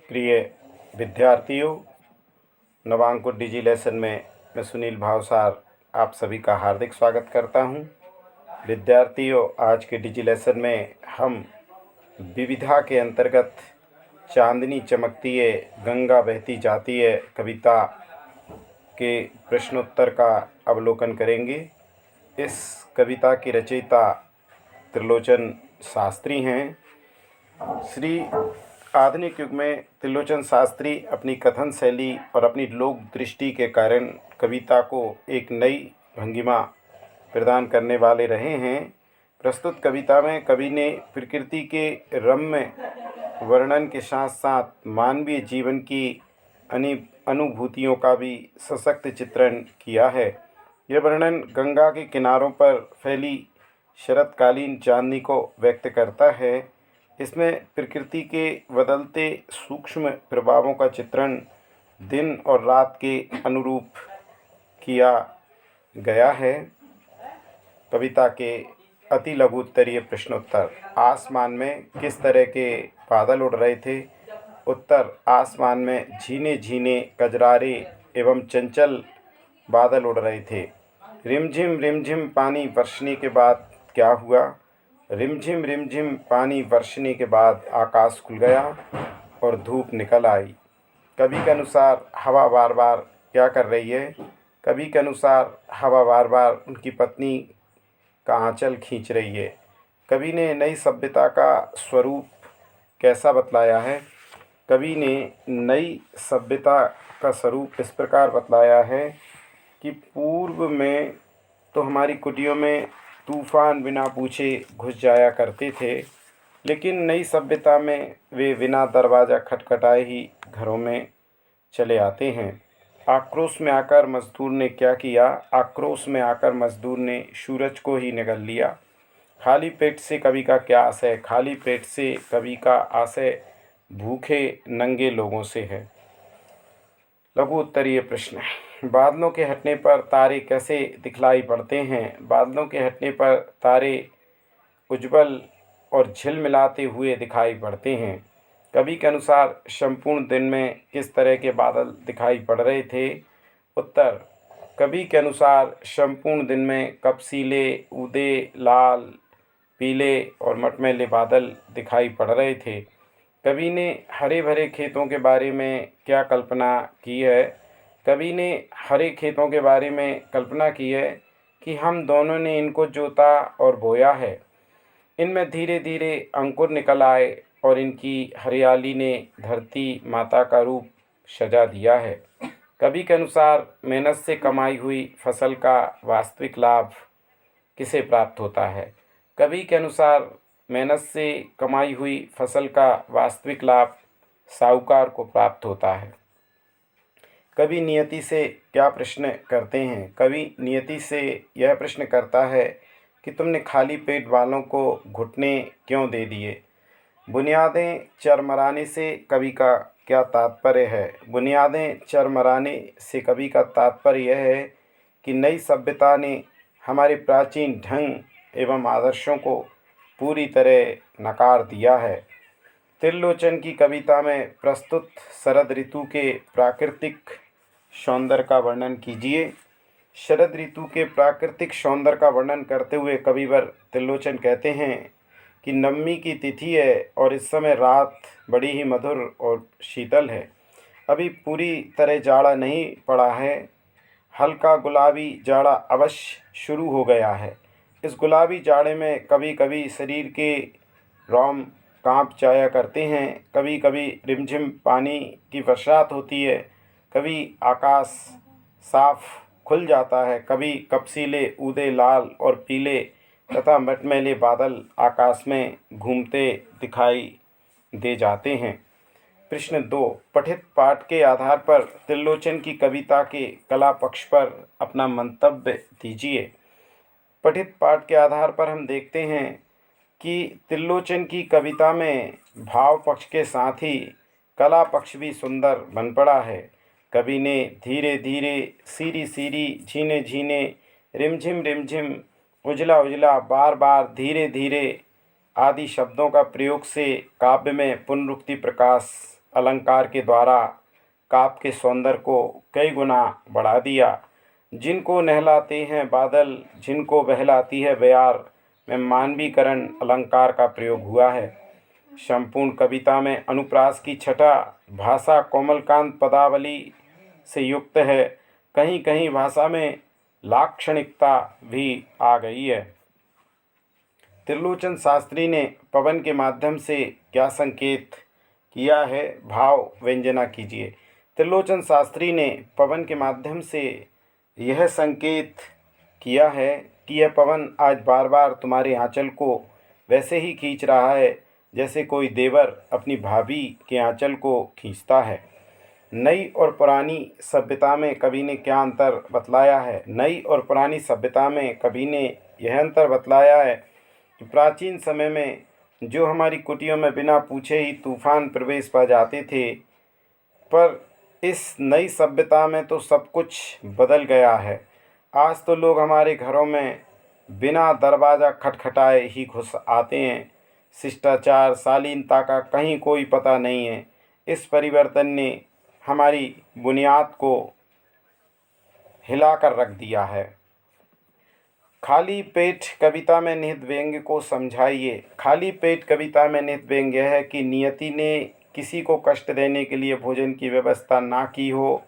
प्रिय विद्यार्थियों, नवांकुर डिजी लेसन में मैं सुनील भावसार आप सभी का हार्दिक स्वागत करता हूं। विद्यार्थियों, आज के डिजी लेसन में हम विविधा के अंतर्गत चांदनी चमकती है गंगा बहती जाती है कविता के प्रश्नोत्तर का अवलोकन करेंगे। इस कविता की रचयिता त्रिलोचन शास्त्री हैं। श्री आधुनिक युग में त्रिलोचन शास्त्री अपनी कथन शैली और अपनी लोक दृष्टि के कारण कविता को एक नई भंगिमा प्रदान करने वाले रहे हैं। प्रस्तुत कविता में कवि ने प्रकृति के रम्य वर्णन के साथ साथ मानवीय जीवन की अनुभूतियों का भी सशक्त चित्रण किया है। यह वर्णन गंगा के किनारों पर फैली शरतकालीन चांदनी को व्यक्त करता है। इसमें प्रकृति के बदलते सूक्ष्म प्रभावों का चित्रण दिन और रात के अनुरूप किया गया है। कविता के अति लघु उत्तरीय प्रश्नोत्तर। आसमान में किस तरह के बादल उड़ रहे थे? उत्तर, आसमान में झीने झीने कजरारे एवं चंचल बादल उड़ रहे थे। रिमझिम पानी बरसने के बाद क्या हुआ? रिमझिम पानी बरसने के बाद आकाश खुल गया और धूप निकल आई। कवि के अनुसार हवा बार बार क्या कर रही है? कवि के अनुसार हवा बार बार उनकी पत्नी का आंचल खींच रही है। कवि ने नई सभ्यता का स्वरूप कैसा बतलाया है? कवि ने नई सभ्यता का स्वरूप इस प्रकार बतलाया है कि पूर्व में तो हमारी कुटियों में तूफान बिना पूछे घुस जाया करते थे, लेकिन नई सभ्यता में वे बिना दरवाज़ा खटखटाए ही घरों में चले आते हैं। आक्रोश में आकर मजदूर ने क्या किया? आक्रोश में आकर मजदूर ने सूरज को ही निगल लिया। खाली पेट से कवि का क्या आशय? खाली पेट से कवि का आशय भूखे नंगे लोगों से है। लघु उत्तरीय प्रश्न। बादलों के हटने पर तारे कैसे दिखलाई पड़ते हैं? बादलों के हटने पर तारे उज्ज्वल और झिलमिलाते हुए दिखाई पड़ते हैं। कवि के अनुसार संपूर्ण दिन में किस तरह के बादल दिखाई पड़ रहे थे? उत्तर, कवि के अनुसार संपूर्ण दिन में कपसीले, उदे, लाल, पीले और मटमैले बादल दिखाई पड़ रहे थे। कवि ने हरे भरे खेतों के बारे में क्या कल्पना की है? कवि ने हरे खेतों के बारे में कल्पना की है कि हम दोनों ने इनको जोता और बोया है। इनमें धीरे धीरे अंकुर निकल आए और इनकी हरियाली ने धरती माता का रूप सजा दिया है। कवि के अनुसार मेहनत से कमाई हुई फसल का वास्तविक लाभ किसे प्राप्त होता है? कवि के अनुसार मेहनत से कमाई हुई फसल का वास्तविक लाभ साहूकार को प्राप्त होता है। कवि नियति से क्या प्रश्न करते हैं? कवि नियति से यह प्रश्न करता है कि तुमने खाली पेट वालों को घुटने क्यों दे दिए? बुनियादें चरमराने से कवि का क्या तात्पर्य है? बुनियादें चरमराने से कवि का तात्पर्य यह है कि नई सभ्यता ने हमारे प्राचीन ढंग एवं आदर्शों को पूरी तरह नकार दिया है। त्रिलोचन की कविता में प्रस्तुत शरद ऋतु के प्राकृतिक सौंदर्य का वर्णन कीजिए। शरद ऋतु के प्राकृतिक सौंदर्य का वर्णन करते हुए कविवर त्रिलोचन कहते हैं कि नवमी की तिथि है और इस समय रात बड़ी ही मधुर और शीतल है। अभी पूरी तरह जाड़ा नहीं पड़ा है, हल्का गुलाबी जाड़ा अवश्य शुरू हो गया है। इस गुलाबी जाड़े में कभी कभी शरीर के रोम कांप जाया करते हैं, कभी कभी रिमझिम पानी की बरसात होती है, कभी आकाश साफ खुल जाता है, कभी कपसीले ऊदे लाल और पीले तथा मटमैले बादल आकाश में घूमते दिखाई दे जाते हैं। प्रश्न 2। पठित पाठ के आधार पर त्रिलोचन की कविता के कला पक्ष पर अपना मंतव्य दीजिए। पठित पाठ के आधार पर हम देखते हैं कि त्रिलोचन की कविता में भाव पक्ष के साथ ही कला पक्ष भी सुंदर बन पड़ा है। कवि ने धीरे धीरे, सीरी सीरी, झीने झीने, रिमझिम उजला उजला, बार बार, धीरे धीरे आदि शब्दों का प्रयोग से काव्य में पुनरुक्ति प्रकाश अलंकार के द्वारा काव्य के सौंदर्य को कई गुना बढ़ा दिया। जिनको नहलाते हैं बादल, जिनको बहलाती है बयार में मानवीकरण अलंकार का प्रयोग हुआ है। संपूर्ण कविता में अनुप्रास की छटा भाषा कोमलकांत पदावली से युक्त है। कहीं कहीं भाषा में लाक्षणिकता भी आ गई है। त्रिलोचन शास्त्री ने पवन के माध्यम से क्या संकेत किया है, भाव व्यंजना कीजिए। त्रिलोचन शास्त्री ने पवन के माध्यम से यह संकेत किया है कि यह पवन आज बार बार तुम्हारे आंचल को वैसे ही खींच रहा है जैसे कोई देवर अपनी भाभी के आंचल को खींचता है। नई और पुरानी सभ्यता में कवि ने क्या अंतर बतलाया है? नई और पुरानी सभ्यता में कवि ने यह अंतर बतलाया है कि प्राचीन समय में जो हमारी कुटियों में बिना पूछे ही तूफान प्रवेश पा जाते थे, पर इस नई सभ्यता में तो सब कुछ बदल गया है। आज तो लोग हमारे घरों में बिना दरवाज़ा खटखटाए ही घुस आते हैं। शिष्टाचार, शालीनता का कहीं कोई पता नहीं है। इस परिवर्तन ने हमारी बुनियाद को हिलाकर रख दिया है। खाली पेट कविता में निहित व्यंग्य को समझाइए। खाली पेट कविता में निहित व्यंग्य है कि नियति ने किसी को कष्ट देने के लिए भोजन की व्यवस्था ना की हो,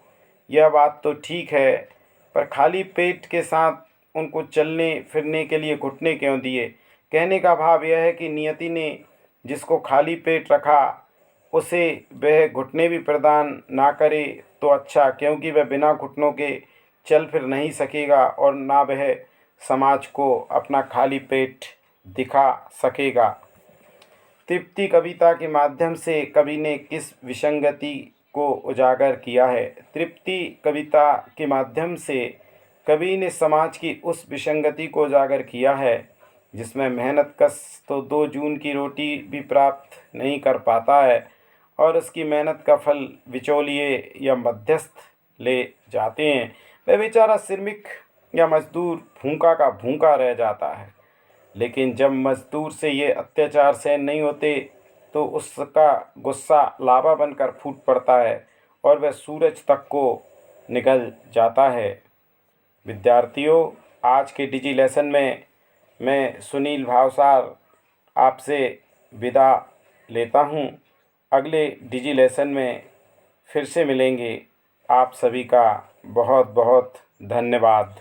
यह बात तो ठीक है, पर खाली पेट के साथ उनको चलने फिरने के लिए घुटने क्यों दिए? कहने का भाव यह है कि नियति ने जिसको खाली पेट रखा उसे वह घुटने भी प्रदान ना करे तो अच्छा, क्योंकि वह बिना घुटनों के चल फिर नहीं सकेगा और ना वह समाज को अपना खाली पेट दिखा सकेगा। तृप्ति कविता के माध्यम से कवि ने किस विसंगति को उजागर किया है? तृप्ति कविता के माध्यम से कवि ने समाज की उस विसंगति को उजागर किया है जिसमें मेहनत कश तो 2 जून की रोटी भी प्राप्त नहीं कर पाता है और उसकी मेहनत का फल बिचौलिए या मध्यस्थ ले जाते हैं। वह बेचारा श्रमिक या मजदूर भूखा का भूखा रह जाता है। लेकिन जब मजदूर से ये अत्याचार सहन नहीं होते तो उसका गुस्सा लावा बनकर फूट पड़ता है और वह सूरज तक को निकल जाता है। विद्यार्थियों, आज के डिजी लेसन में मैं सुनील भावसार आपसे विदा लेता हूँ। अगले डिजी लेसन में फिर से मिलेंगे। आप सभी का बहुत बहुत धन्यवाद।